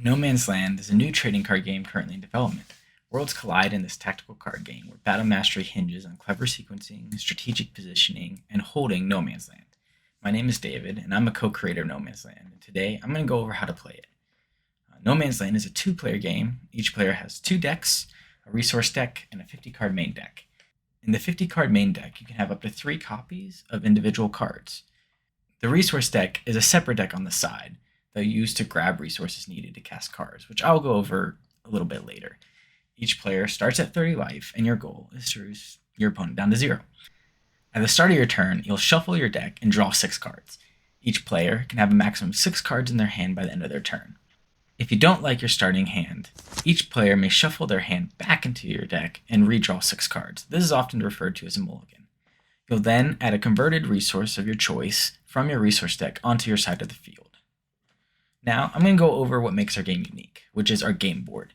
No Man's Land is a new trading card game currently in development. Worlds collide in this tactical card game where battle mastery hinges on clever sequencing, strategic positioning, and holding No Man's Land. My name is David, and I'm a co-creator of No Man's Land, and today I'm going to go over how to play it. No Man's Land is a two-player game. Each player has two decks, a resource deck, and a 50-card main deck. In the 50-card main deck, you can have up to 3 copies of individual cards. The resource deck is a separate deck on the side that you use to grab resources needed to cast cards, which I'll go over a little bit later. Each player starts at 30 life, and your goal is to reduce your opponent down to 0. At the start of your turn, you'll shuffle your deck and draw 6 cards. Each player can have a maximum of 6 cards in their hand by the end of their turn. If you don't like your starting hand, each player may shuffle their hand back into your deck and redraw 6 cards. This is often referred to as a mulligan. You'll then add a converted resource of your choice from your resource deck onto your side of the field. Now, I'm going to go over what makes our game unique, which is our game board.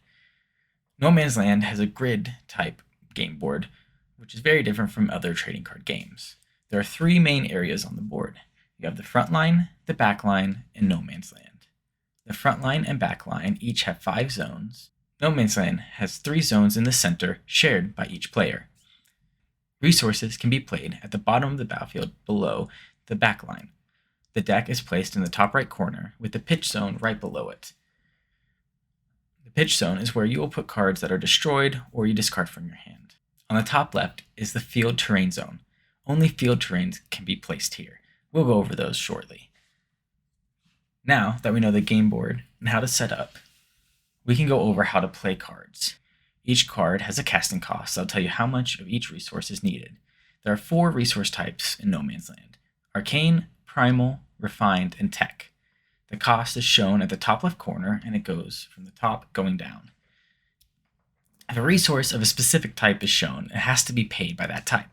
No Man's Land has a grid type game board, which is very different from other trading card games. There are 3 main areas on the board. You have the front line, the back line, and No Man's Land. The front line and back line each have 5 zones. No Man's Land has 3 zones in the center shared by each player. Resources can be played at the bottom of the battlefield below the back line. The deck is placed in the top right corner with the pitch zone right below it. The pitch zone is where you will put cards that are destroyed or you discard from your hand. On the top left is the field terrain zone. Only field terrains can be placed here. We'll go over those shortly. Now that we know the game board and how to set up, we can go over how to play cards. Each card has a casting cost that'll tell you how much of each resource is needed. There are 4 resource types in No Man's Land: Arcane, Primal, Refined, and Tech. The cost is shown at the top left corner, and it goes from the top going down. If a resource of a specific type is shown, it has to be paid by that type.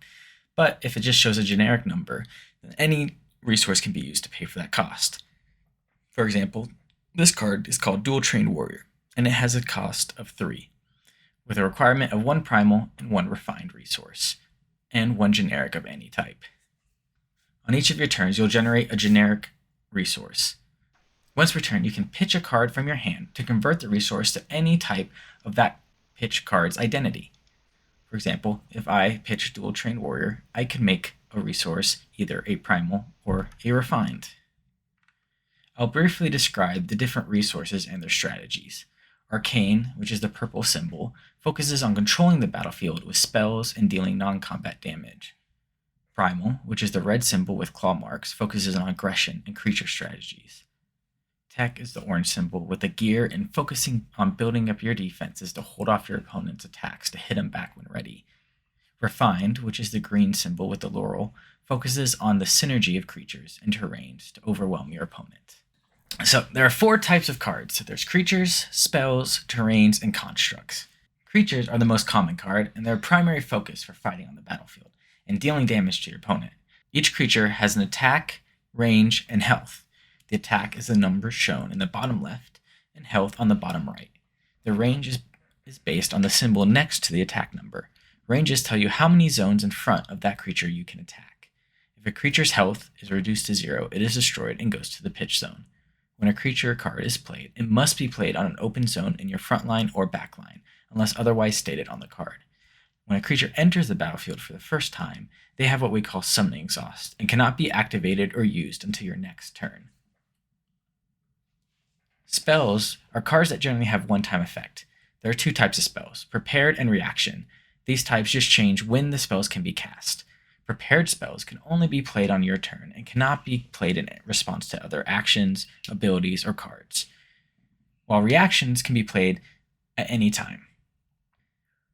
But if it just shows a generic number, then any resource can be used to pay for that cost. For example, this card is called Dual Trained Warrior, and it has a cost of 3, with a requirement of 1 Primal and 1 Refined resource, and 1 generic of any type. On each of your turns, you'll generate a generic resource. Once per turn, you can pitch a card from your hand to convert the resource to any type of that pitch card's identity. For example, if I pitch Dual Trained Warrior, I can make a resource either a Primal or a Refined. I'll briefly describe the different resources and their strategies. Arcane, which is the purple symbol, focuses on controlling the battlefield with spells and dealing non-combat damage. Primal, which is the red symbol with claw marks, focuses on aggression and creature strategies. Tech is the orange symbol with the gear and focusing on building up your defenses to hold off your opponent's attacks to hit them back when ready. Refined, which is the green symbol with the laurel, focuses on the synergy of creatures and terrains to overwhelm your opponent. So there are 4 types of cards. There's creatures, spells, terrains, and constructs. Creatures are the most common card, and they're a primary focus for fighting on the battlefield and dealing damage to your opponent. Each creature has an attack, range, and health. The attack is the number shown in the bottom left, and health on the bottom right. The range is based on the symbol next to the attack number. Ranges tell you how many zones in front of that creature you can attack. If a creature's health is reduced to 0, it is destroyed and goes to the pitch zone. When a creature card is played, it must be played on an open zone in your front line or back line, unless otherwise stated on the card. When a creature enters the battlefield for the first time, they have what we call summoning exhaust and cannot be activated or used until your next turn. Spells are cards that generally have one-time effect. There are 2 types of spells: prepared and reaction. These types just change when the spells can be cast. Prepared spells can only be played on your turn and cannot be played in response to other actions, abilities, or cards, while reactions can be played at any time.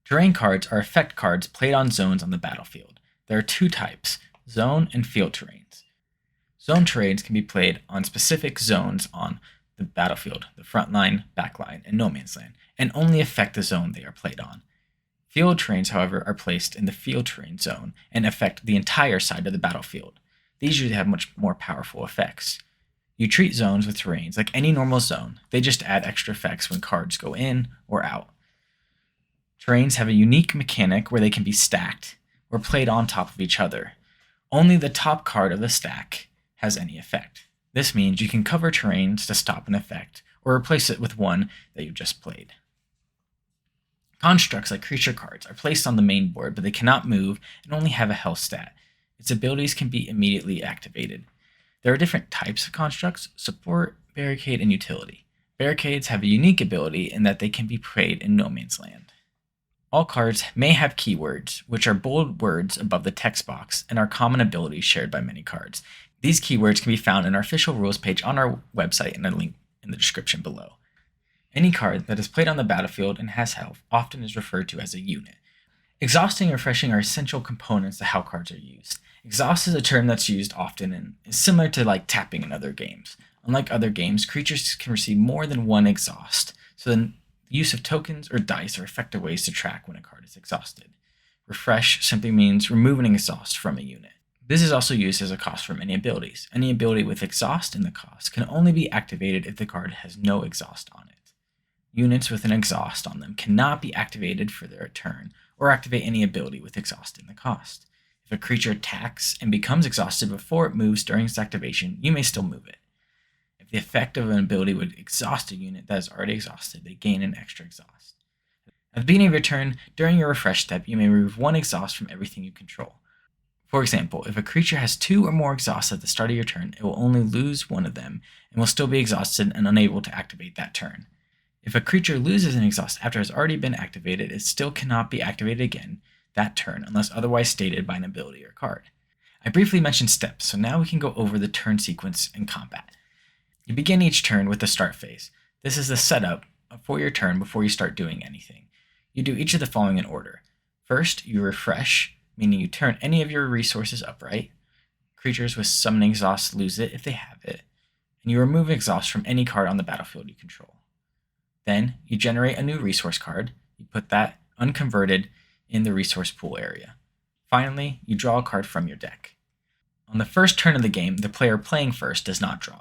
Terrain cards are effect cards played on zones on the battlefield. There are 2 types: zone and field terrains. Zone terrains can be played on specific zones on the battlefield, the front line, back line, and No Man's Land, and only affect the zone they are played on. Field terrains, however, are placed in the field terrain zone and affect the entire side of the battlefield. These usually have much more powerful effects. You treat zones with terrains like any normal zone. They just add extra effects when cards go in or out. Terrains have a unique mechanic where they can be stacked or played on top of each other. Only the top card of the stack has any effect. This means you can cover terrains to stop an effect, or replace it with one that you just played. Constructs like creature cards are placed on the main board, but they cannot move and only have a health stat. Its abilities can be immediately activated. There are different types of constructs: support, barricade, and utility. Barricades have a unique ability in that they can be played in no man's land. All cards may have keywords, which are bold words above the text box and are common abilities shared by many cards. These keywords can be found in our official rules page on our website and a link in the description below. Any card that is played on the battlefield and has health often is referred to as a unit. Exhausting and refreshing are essential components to how cards are used. Exhaust is a term that's used often and is similar to like tapping in other games. Unlike other games, creatures can receive more than one exhaust, so the use of tokens or dice are effective ways to track when a card is exhausted. Refresh simply means remove an exhaust from a unit. This is also used as a cost from any abilities. Any ability with exhaust in the cost can only be activated if the card has no exhaust on it. Units with an exhaust on them cannot be activated for their turn or activate any ability with exhaust in the cost. If a creature attacks and becomes exhausted before it moves during its activation, you may still move it. If the effect of an ability would exhaust a unit that is already exhausted, they gain an extra exhaust. At the beginning of your turn, during your refresh step, you may remove one exhaust from everything you control. For example, if a creature has 2 or more exhausts at the start of your turn, it will only lose one of them and will still be exhausted and unable to activate that turn. If a creature loses an exhaust after it has already been activated, it still cannot be activated again that turn unless otherwise stated by an ability or card. I briefly mentioned steps, so now we can go over the turn sequence in combat. You begin each turn with the start phase. This is the setup for your turn before you start doing anything. You do each of the following in order. First, you refresh, meaning you turn any of your resources upright. Creatures with summoning exhaust lose it if they have it. And you remove exhaust from any card on the battlefield you control. Then, you generate a new resource card. You put that unconverted in the resource pool area. Finally, you draw a card from your deck. On the first turn of the game, the player playing first does not draw.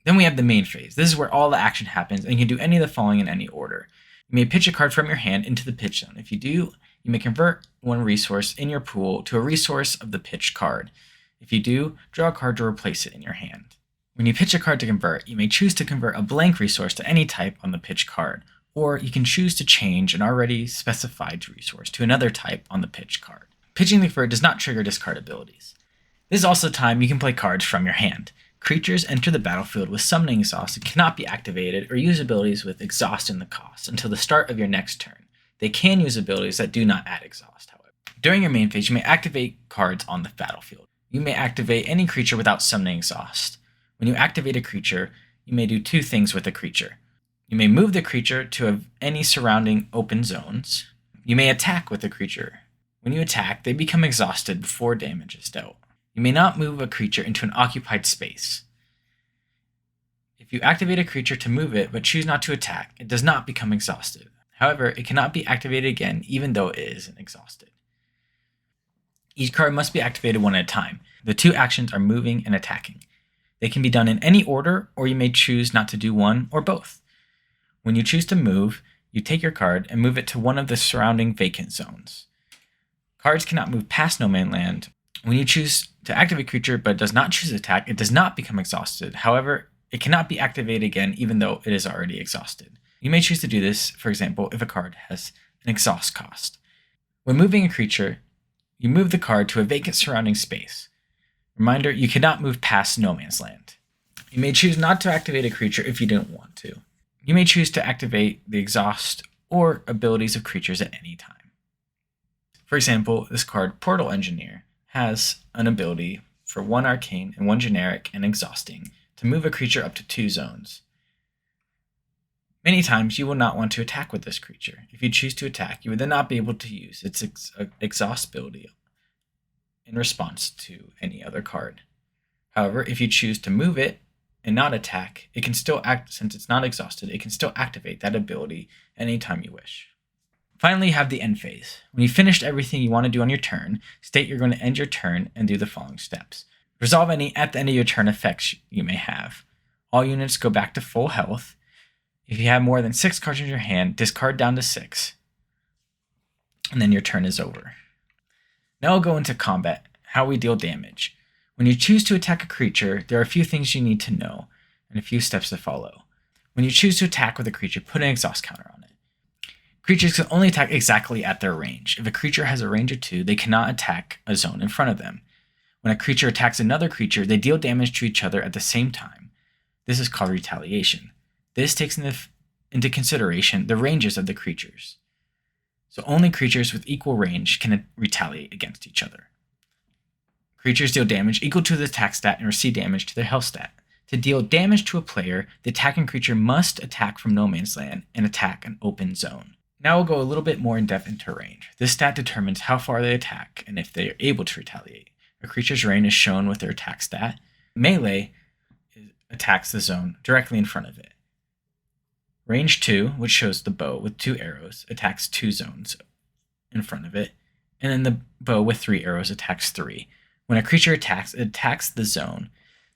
Then we have the main phase. This is where all the action happens, and you can do any of the following in any order. You may pitch a card from your hand into the pitch zone. If you do, you may convert one resource in your pool to a resource of the pitched card. If you do, draw a card to replace it in your hand. When you pitch a card to convert, you may choose to convert a blank resource to any type on the pitch card, or you can choose to change an already specified resource to another type on the pitch card. Pitching the convert does not trigger discard abilities. This is also the time you can play cards from your hand. Creatures enter the battlefield with summoning exhaust and cannot be activated or use abilities with exhaust in the cost until the start of your next turn. They can use abilities that do not add exhaust, however. During your main phase, you may activate cards on the battlefield. You may activate any creature without summoning exhaust. When you activate a creature, you may do 2 things with the creature. You may move the creature to any surrounding open zones. You may attack with the creature. When you attack, they become exhausted before damage is dealt. You may not move a creature into an occupied space. If you activate a creature to move it but choose not to attack, it does not become exhausted. However, it cannot be activated again even though it is exhausted. Each card must be activated one at a time. The 2 actions are moving and attacking. They can be done in any order, or you may choose not to do one or both. When you choose to move, you take your card and move it to one of the surrounding vacant zones. Cards cannot move past no man's land. When you choose to activate a creature but does not choose to attack, it does not become exhausted. However, it cannot be activated again even though it is already exhausted. You may choose to do this, for example, if a card has an exhaust cost. When moving a creature, you move the card to a vacant surrounding space. Reminder, you cannot move past no man's land. You may choose not to activate a creature if you don't want to. You may choose to activate the exhaust or abilities of creatures at any time. For example, this card, Portal Engineer, has an ability for 1 arcane and 1 generic and exhausting to move a creature up to 2 zones. Many times you will not want to attack with this creature. If you choose to attack, you would then not be able to use its exhaust ability in response to any other card. However, if you choose to move it and not attack, it can still act, since it's not exhausted, it can still activate that ability anytime you wish. Finally, you have the end phase. When you've finished everything you want to do on your turn, state you're going to end your turn and do the following steps. Resolve any at the end of your turn effects you may have. All units go back to full health. If you have more than 6 cards in your hand, discard down to 6. And then your turn is over. Now we'll go into combat, how we deal damage. When you choose to attack a creature, there are a few things you need to know and a few steps to follow. When you choose to attack with a creature, put an exhaust counter on it. Creatures can only attack exactly at their range. If a creature has a range of 2, they cannot attack a zone in front of them. When a creature attacks another creature, they deal damage to each other at the same time. This is called retaliation. This takes into consideration the ranges of the creatures. So only creatures with equal range can retaliate against each other. Creatures deal damage equal to the attack stat and receive damage to their health stat. To deal damage to a player, the attacking creature must attack from no man's land and attack an open zone. Now we'll go a little bit more in depth into range. This stat determines how far they attack and if they are able to retaliate. A creature's range is shown with their attack stat. Melee attacks the zone directly in front of it. Range 2, which shows the bow with 2 arrows, attacks 2 zones in front of it, and then the bow with 3 arrows attacks 3. When a creature attacks, it attacks the zone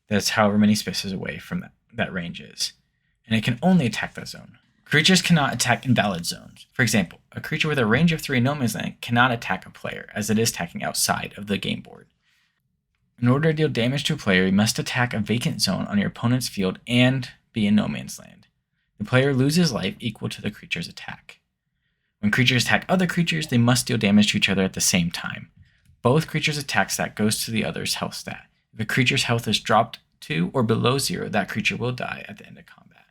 that's however many spaces away from that range is, and it can only attack that zone. Creatures cannot attack invalid zones. For example, a creature with a range of 3 in no man's land cannot attack a player, as it is attacking outside of the game board. In order to deal damage to a player, you must attack a vacant zone on your opponent's field and be in no man's land. The player loses life equal to the creature's attack. When creatures attack other creatures, they must deal damage to each other at the same time. Both creatures' attack stat goes to the other's health stat. If a creature's health is dropped to or below 0, that creature will die at the end of combat.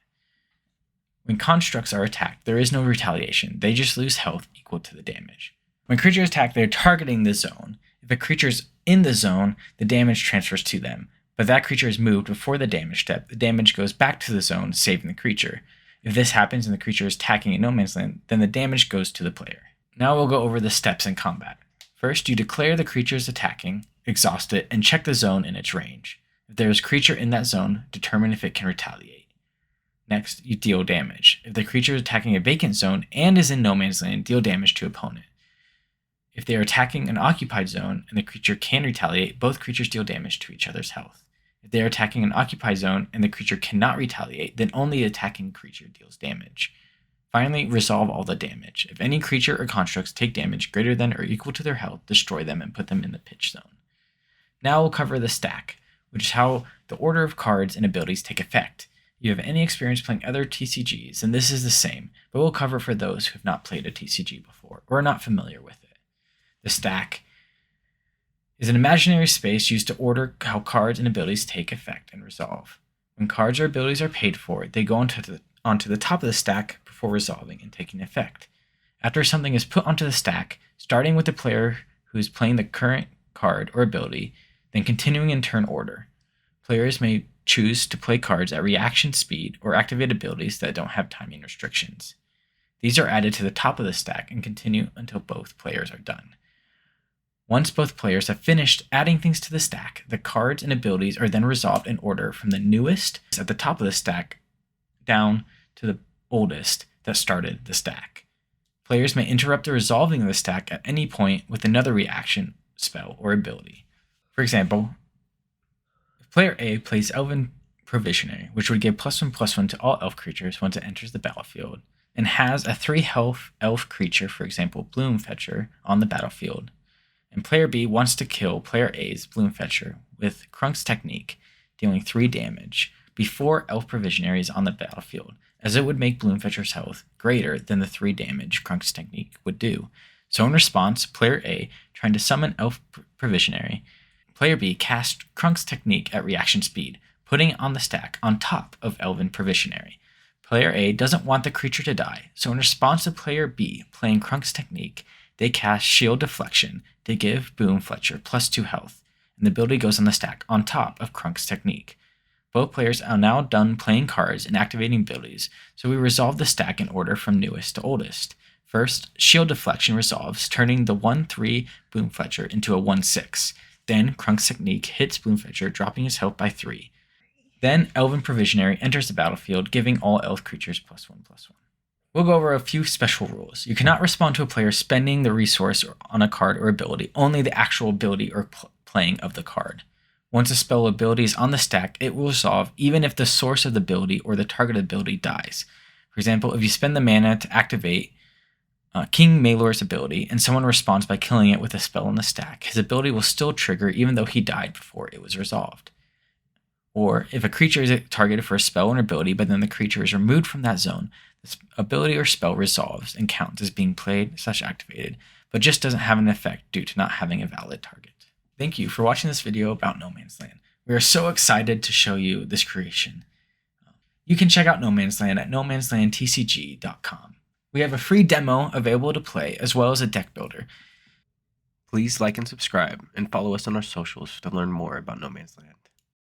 When constructs are attacked, there is no retaliation. They just lose health equal to the damage. When creatures attack, they're targeting the zone. If a creature's in the zone, the damage transfers to them. But that creature is moved before the damage step. The damage goes back to the zone, saving the creature. If this happens and the creature is attacking in no man's land, then the damage goes to the player. Now we'll go over the steps in combat. First, you declare the creature is attacking, exhaust it, and check the zone in its range. If there is a creature in that zone, determine if it can retaliate. Next, you deal damage. If the creature is attacking a vacant zone and is in no man's land, deal damage to opponent. If they are attacking an occupied zone and the creature can retaliate, both creatures deal damage to each other's health. If they are attacking an occupied zone and the creature cannot retaliate, then only the attacking creature deals damage. Finally, resolve all the damage. If any creature or constructs take damage greater than or equal to their health, destroy them and put them in the pitch zone. Now we'll cover the stack, which is how the order of cards and abilities take effect. If you have any experience playing other TCGs, then this is the same, but we'll cover for those who have not played a TCG before or are not familiar with it. The stack is an imaginary space used to order how cards and abilities take effect and resolve. When cards or abilities are paid for, they go onto the top of the stack before resolving and taking effect. After something is put onto the stack, starting with the player who is playing the current card or ability, then continuing in turn order. Players may choose to play cards at reaction speed or activate abilities that don't have timing restrictions. These are added to the top of the stack and continue until both players are done. Once both players have finished adding things to the stack, the cards and abilities are then resolved in order from the newest at the top of the stack down to the oldest that started the stack. Players may interrupt the resolving of the stack at any point with another reaction, spell, or ability. For example, if player A plays Elven Provisionary, which would give +1/+1 to all elf creatures once it enters the battlefield, and has a 3 health elf creature, for example Bloomfetcher, on the battlefield, and player B wants to kill player A's Bloomfetcher with Krunk's Technique, dealing 3 damage, before Elf Provisionary is on the battlefield, as it would make Bloomfetcher's health greater than the 3 damage Krunk's Technique would do. So in response, player A, trying to summon Elf Provisionary, player B cast Krunk's Technique at reaction speed, putting it on the stack on top of Elven Provisionary. Player A doesn't want the creature to die, so in response to player B playing Krunk's Technique, they cast Shield Deflection to give Bloomfetcher +2 health, and the ability goes on the stack on top of Krunk's Technique. Both players are now done playing cards and activating abilities, so we resolve the stack in order from newest to oldest. First, Shield Deflection resolves, turning the 1/3 Bloomfetcher into a 1/6. Then, Krunk's Technique hits Bloomfetcher, dropping his health by 3. Then, Elven Provisionary enters the battlefield, giving all elf creatures +1/+1. We'll go over a few special rules. You cannot respond to a player spending the resource on a card or ability, only the actual ability or playing of the card. Once a spell ability is on the stack, it will resolve even if the source of the ability or the target ability dies. For example, if you spend the mana to activate King Malor's ability and someone responds by killing it with a spell on the stack, his ability will still trigger even though he died before it was resolved. Or if a creature is targeted for a spell or an ability, but then the creature is removed from that zone, this ability or spell resolves and counts as being played/activated, but just doesn't have an effect due to not having a valid target. Thank you for watching this video about No Man's Land. We are so excited to show you this creation. You can check out No Man's Land at nomanslandtcg.com. We have a free demo available to play, as well as a deck builder. Please like and subscribe, and follow us on our socials to learn more about No Man's Land.